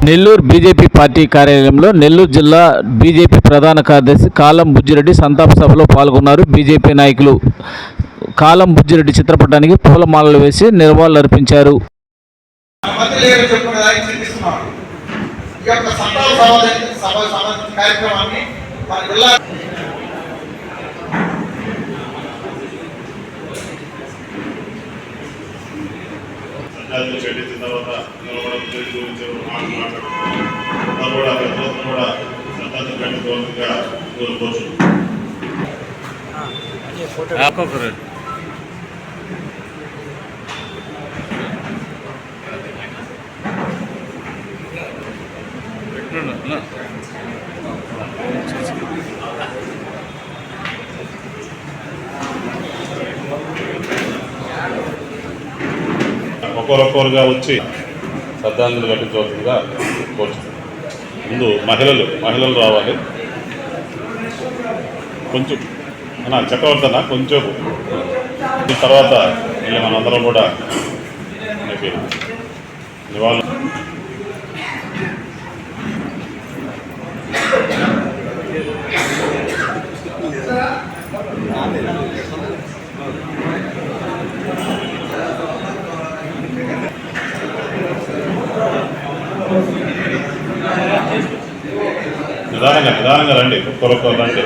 Nellore BJP party కార్యాలయంలో నెల్లూరు జిల్లా BJP ప్రధాన కార్యదర్శి కాలం బుజ్జిరెడ్డి సంతాప సభలో పాల్గొన్నారు. బీజేపీ నాయకులు కాలం బుజ్జిరెడ్డి చిత్రపటానికి పూలమాలలు వేసి నివాళులర్పించారు. పెట్టిన తర్వాత కూడా సంతానం పెట్టుకోవాలిగా కోరుకోవచ్చు. ఒక్కొక్కరుగా వచ్చి శ్రద్ధాంజలి ఘటించవలసిందిగా కోరుతున్నాను. ముందు మహిళలు రావాలి. కొంచెం చక్రవర్తన కొంచెం తర్వాత మళ్ళీ మనందరం కూడా నివాళులు. నిదానంగా రండి, ఒక్కొక్కరు రండి.